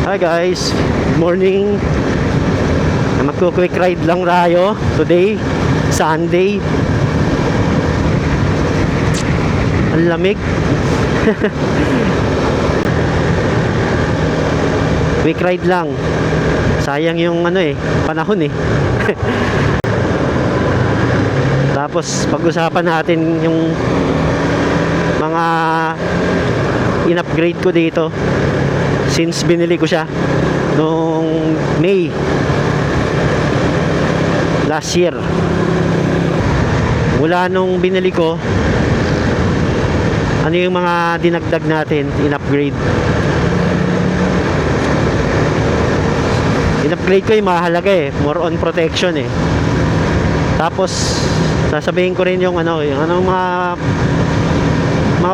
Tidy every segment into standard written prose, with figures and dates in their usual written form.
Hi guys, good morning. Magko-quick ride lang tayo today, Sunday. Ang lamig. Quick ride lang. Sayang yung panahon eh. Tapos pag-usapan natin yung mga in-upgrade ko dito since binili ko siya noong May last year. Mula nung binili ko, ano yung mga dinagdag natin, in-upgrade. In-upgrade ko yung mahalaga eh, more on protection eh. Tapos sasabihin ko rin yung mga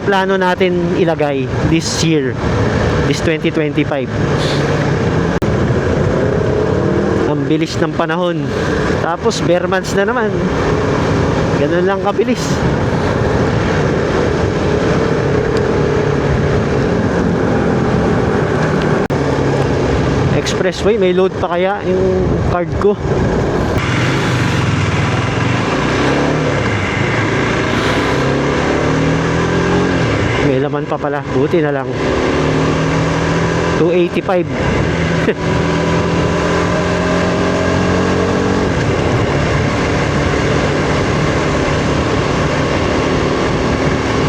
plano natin ilagay this year, this 2025. Ang bilis ng panahon. Tapos bare months na naman. Ganun lang kabilis. Expressway, may load pa kaya yung card ko? May laman pa pala, buti na lang. 285.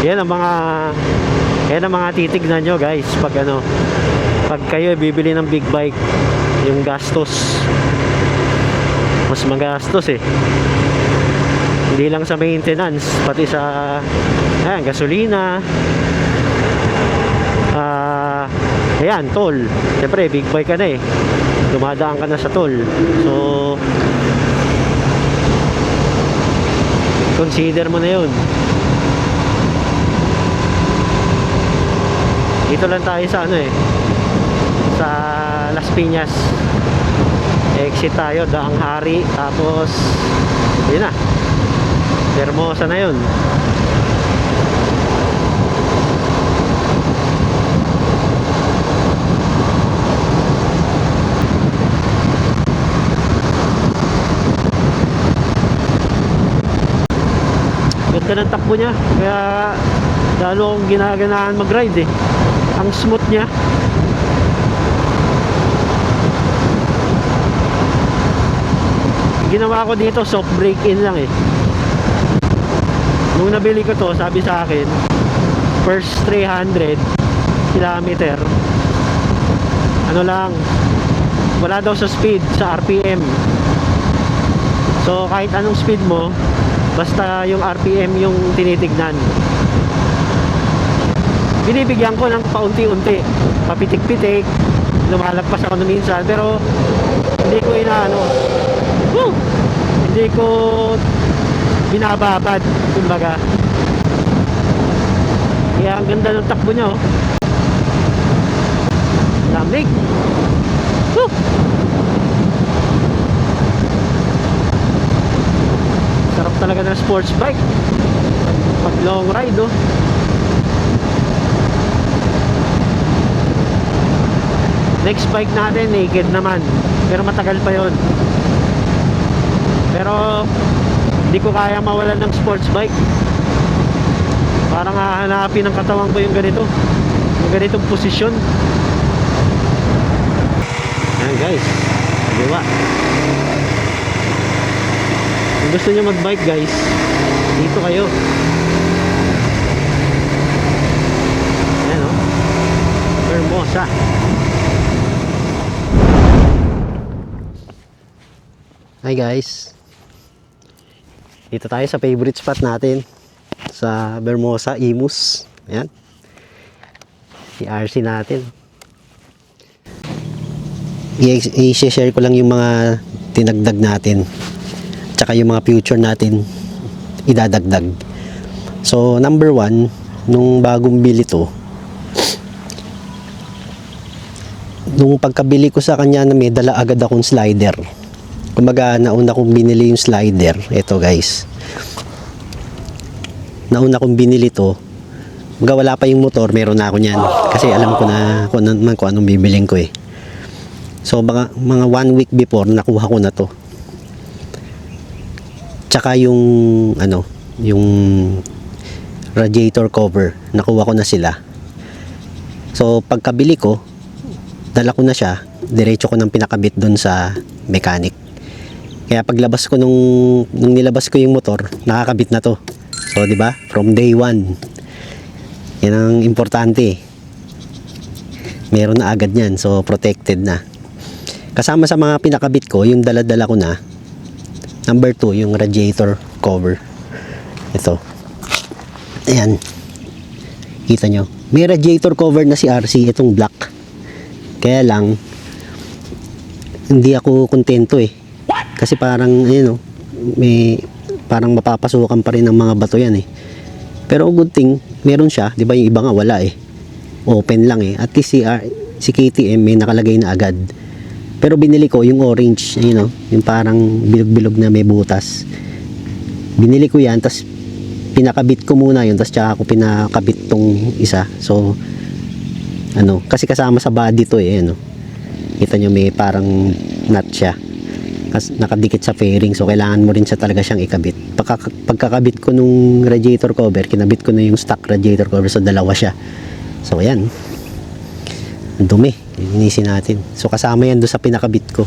Yan ang mga titignan nyo guys pag pag kayo bibili ng big bike. Yung gastos, mas magastos eh. Hindi lang sa maintenance, pati sa gasolina, ayan, toll. Siyempre big bike ka na eh, dumadaan ka na sa toll. So consider mo na yun. Dito lang tayo sa sa Las Piñas. Exit tayo, Daang Hari. Tapos yun na, Hermosa na yun. Ganda ng takbo niya, kaya lalo akong ginaganahan mag-ride eh. Ang smooth niya. Ginawa ko dito soft brake in lang eh. Nung nabili ko to, sabi sa akin first 300 kilometer lang, wala daw sa speed, sa RPM. So kahit anong speed mo, basta yung RPM yung tinitignan. Binibigyan ko ng paunti-unti, papitik-pitik, lumalagpas ako na minsan, pero hindi ko hindi ko binababad, kumbaga. Kaya ang ganda ng takbo niya, oh. Lamig. Woo! Sarap talaga ng sports bike pag long ride, oh. Next bike natin, naked naman, pero matagal pa yon. Pero hindi ko kaya mawalan ng sports bike. Parang hahanapin ng katawan ko yung ganitong posisyon. Ayan guys, diba? Kung gusto nyo mag-bike guys, dito kayo. Ayan o, Hermosa. Hi guys, dito tayo sa favorite spot natin sa Hermosa, Imus. Ayan, i-RC natin. I-share ko lang yung mga tinagdag natin, tsaka yung mga future natin idadagdag. So number 1, nung bagong bili to, nung pagkabili ko sa kanya, na may dala agad akong slider. Kumbaga nauna kong binili yung slider. Ito guys, nauna kong binili to. Kumbaga wala pa yung motor, meron na ako niyan. Kasi alam ko na kung anong bibiling ko eh. So mga 1 week before nakuha ko na to. Tsaka yung ano, yung radiator cover, nakuha ko na sila. So pagkabili ko, dala ko na siya, diretso ko nang pinakabit doon sa mechanic. Kaya paglabas ko nung nilabas ko yung motor, nakakabit na to. So di ba? From day 1. Yan ang importante. Meron na agad yan, so protected na. Kasama sa mga pinakabit ko, yung dala-dala ko na, number 2, yung radiator cover. Ito. Ayan. Kita nyo. May radiator cover na si RC, itong black. Kaya lang, hindi ako kontento eh. Kasi parang, ayun o, may, parang mapapasukan pa rin ng mga bato yan eh. Pero good thing, meron siya. Di ba yung iba nga wala eh. Open lang eh. At least si KTM may nakalagay na agad. Pero binili ko yung orange, you know, yung parang bilog-bilog na may butas. Binili ko yan, tas pinakabit ko muna yun, tas tsaka ako pinakabit tong isa. So, ano, kasi kasama sa body to eh, ano. Kita nyo may parang nut siya. Nakadikit sa fairing, so kailangan mo rin siya talaga siyang ikabit. Pagkakabit ko nung radiator cover, kinabit ko na yung stock radiator cover, so dalawa siya. So ayan, ang dumi, linisin natin. So kasama yan doon sa pinakabit ko.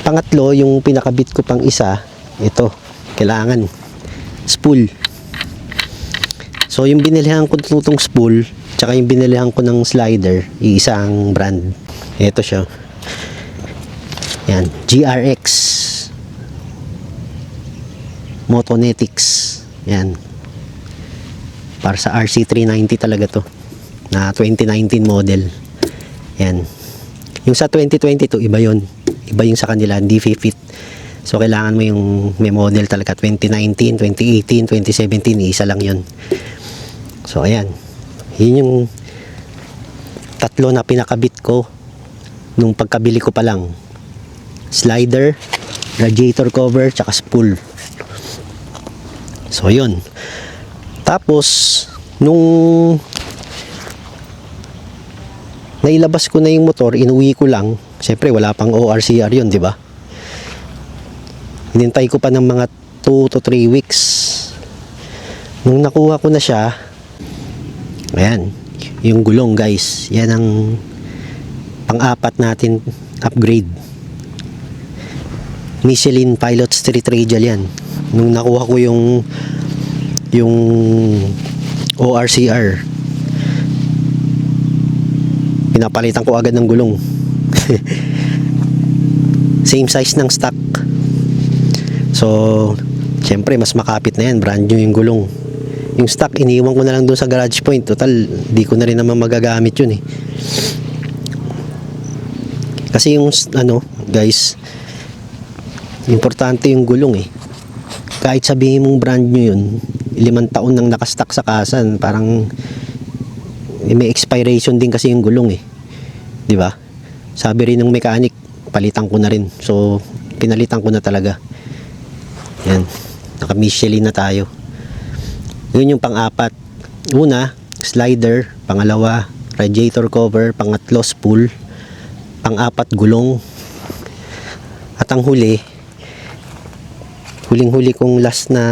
Pangatlo, yung pinakabit ko pang isa, ito, kailangan spool. So yung binilihan ko itong spool, tsaka yung binilihan ko ng slider, iisang brand. Ito siya. Yan, GRX Motonetics. Yan. Para sa RC390 talaga to. Na 2019 model. Yan. Yung sa 2022, iba yon. Iba yung sa kanila, hindi fit. So, kailangan mo yung may model talaga. 2019, 2018, 2017, isa lang yon. So, ayan. Yun yung tatlo na pinakabit ko nung pagkabili ko pa lang. Slider, radiator cover, tsaka spool. So, yun. Tapos, nung nailabas ko na yung motor, inuwi ko lang. Siyempre, wala pang ORCR yun, di ba? Hinintay ko pa ng mga 2 to 3 weeks. Nung nakuha ko na siya, ayan, yung gulong guys. Yan ang pang-apat natin upgrade. Michelin Pilot Street Radial yan. Nung nakuha ko yung ORCR, pinapalitan ko agad ng gulong. Same size ng stock. So, syempre mas makapit na yan, brand new yung gulong. Yung stock iniwan ko na lang doon sa garage point. Total, di ko na rin naman magagamit yun eh. Kasi yung ano, guys, importante yung gulong eh. Kahit sabihin mong brand new yun, 5 taon nang nakastock sa kasan, parang may expiration din kasi yung gulong eh. 'Di ba? Sabi rin ng mechanic, palitan ko na rin. So, pinalitan ko na talaga. Yan. Naka-Michelin na tayo. Yun yung pang-apat. Una, slider. Pangalawa, radiator cover. Pangatlo, spool. Pang-apat, gulong. At ang huli, huling-huli kong last na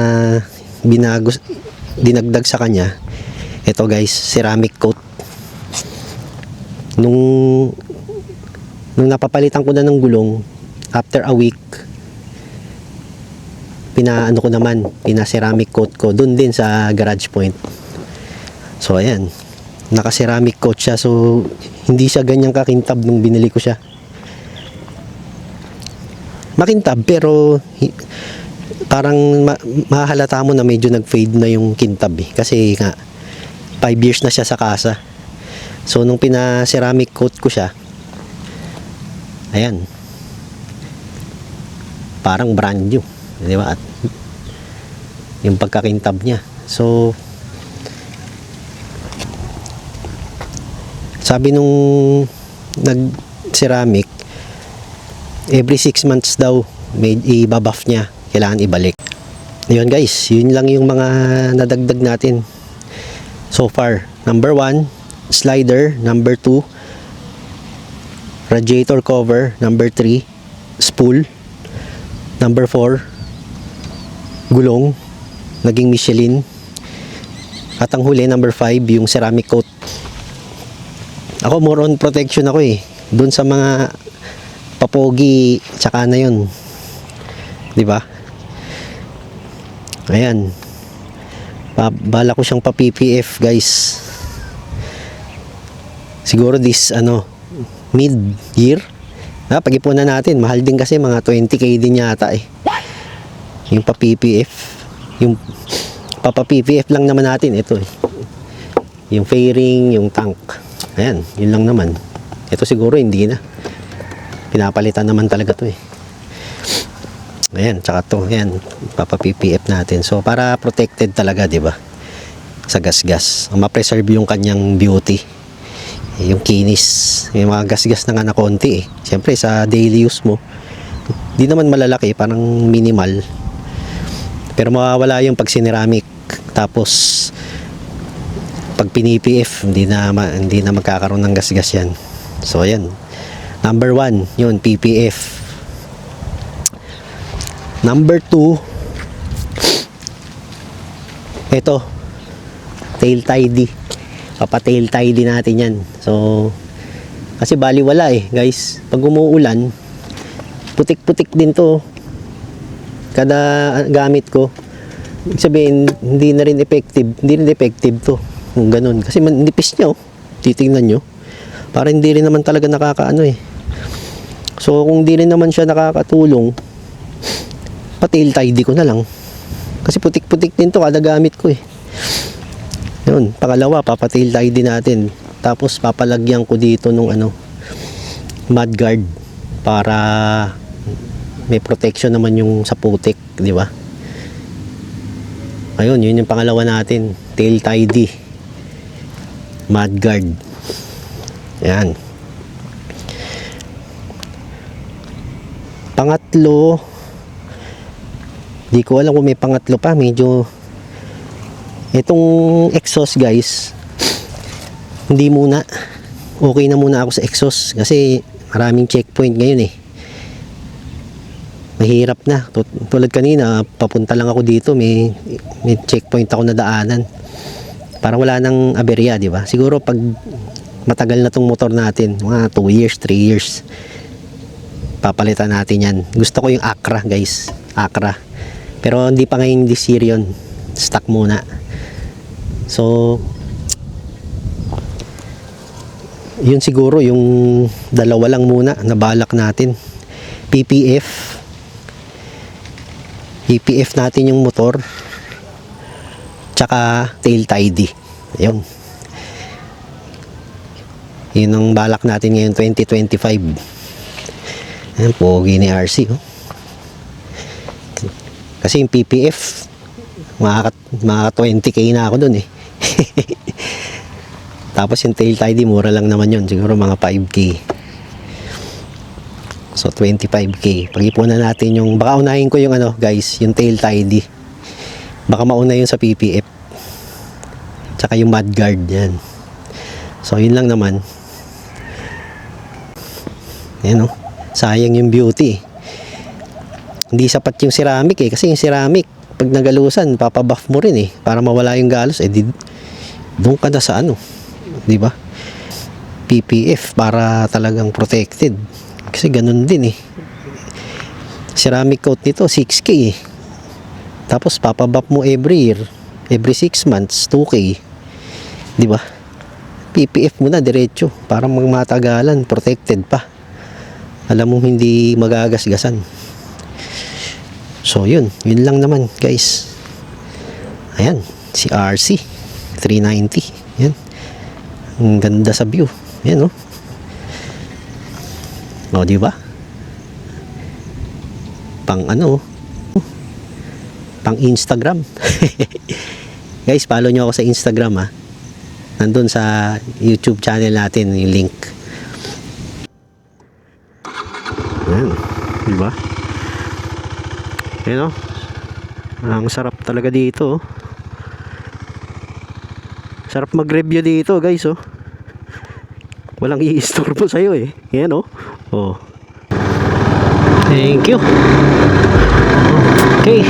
dinagdag sa kanya, ito guys, ceramic coat. Nung napapalitan ko na ng gulong, after a week, pina-ceramic coat ko dun din sa garage point. So ayan, naka-ceramic coat siya, so hindi siya ganyang kakintab nung binili ko siya. Makintab pero parang mahalata mo na medyo nag-fade na yung kintab eh. Kasi nga 5 years na siya sa kasa. So nung pina-ceramic coat ko siya, ayan, parang brand new, di ba? At yung pagkakintab niya. So sabi nung nag-ceramic, every 6 months daw may i-buff niya, kailangan ibalik. Ayun guys, yun lang yung mga nadagdag natin so far. Number 1, slider. Number 2, radiator cover. Number 3, spool. Number 4, gulong, naging Michelin. At ang huli, number 5, yung ceramic coat. Ako more on protection ako eh. Doon sa mga papogi, tsaka na yun. 'Di ba? Ayan. Bala ko siyang pa-PPF, guys. Siguro this mid-year. Pag-ipunan natin, mahal din kasi, mga 20k din yata eh. Yung pa-PPF. Yung papa-PPF lang naman natin ito eh. Yung fairing, yung tank. Ayan, yun lang naman. Ito siguro hindi na. Pinapalitan naman talaga to eh. Ayan, tsaka to, ayan, papa-PPF natin. So para protected talaga, 'di ba? Sa gas-gas. Ma-preserve yung kanyang beauty. Yung kinis, yung mga gas-gas na nga na konti eh. Siyempre sa daily use mo, di naman malalaki, parang minimal. Pero mawawala yung pag sineramic. Tapos pag pinipf, hindi na magkakaroon ng gas-gas yan. So ayan. Number 1, yun, PPF. Number 2, ito, tail tidy. Papa-tail tidy natin yan. So, kasi baliwala eh, guys. Pag umuulan, putik-putik din to. Kada gamit ko. Ibig sabihin, hindi rin effective to. Kung ganun. Kasi manipis niya, oh. Titingnan nyo. Para hindi rin naman talaga nakakaano eh. So, kung di rin naman siya nakakatulong, pa-tail tidy ko na lang. Kasi putik-putik din to kada gamit ko eh. Yun, pangalawa, papa-tail tidy natin. Tapos papalagyan ko dito nung mudguard para may protection naman yung sa putik, di ba? Ayun, yun yung pangalawa natin, tail tidy, mudguard. Yan. Pangatlo, di ko alam kung may pangatlo pa, medyo itong exhaust, guys, hindi muna. Okay na muna ako sa exhaust kasi maraming checkpoint ngayon eh. Mahirap na. Tulad kanina, papunta lang ako dito, may checkpoint ako na daanan. Para wala nang aberya, di ba? Siguro pag matagal na tong motor natin, mga 2 years, 3 years, papalitan natin yan. Gusto ko yung Acra, guys. Acra. Pero hindi pa ngayon this year yun. Stock muna. So, yun siguro yung dalawa lang muna na balak natin. PPF natin yung motor, tsaka tail tidy. Ayun. Yun ang balak natin ngayon 2025. Ayan, pogi ni RC, oh. Kasi yung PPF mga 20k na ako dun eh. Tapos yung tail tidy, mura lang naman yun, siguro mga 5k. So 25k. Pag-ipunan natin yung, baka unahin ko yung guys, yung tail tidy. Baka mauna yun sa PPF. Tsaka yung mudguard yan. So yun lang naman. Yan, oh. Sayang yung beauty. Hindi sapat yung ceramic eh, kasi yung ceramic pag nagalusan, papabuff mo rin eh para mawala yung galos eh. Doon ka na sa di ba? PPF para talagang protected. Kasi ganun din eh. Ceramic coat nito 6k eh. Tapos papabuff mo every year, every 6 months 2k. Di ba? PPF mo na diretso para magmatagalan, protected pa. Alam mo hindi magagasgasan. So yun lang naman, guys. Ayan, si RC 390. Yan. Ang ganda sa view. Yan, oh. O, di ba? Pang pang Instagram. Guys, follow nyo ako sa Instagram, ha. Nandun sa YouTube channel natin yung link. Ayan, di ba? Ayan, oh. Ang sarap talaga dito, oh. Sarap mag-review dito, guys, oh. Walang i-istorbo sa'yo eh. Yan oh. Oh. Thank you. Okay.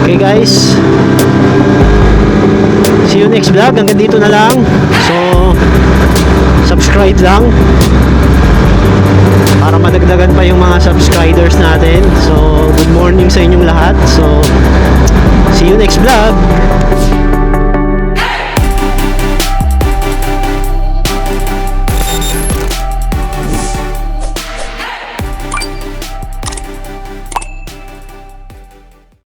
Okay guys. See you next vlog. Hanggang dito na lang. So, subscribe lang para madagdagan pa yung mga subscribers natin. So, good morning sa inyong lahat. So, see you next vlog.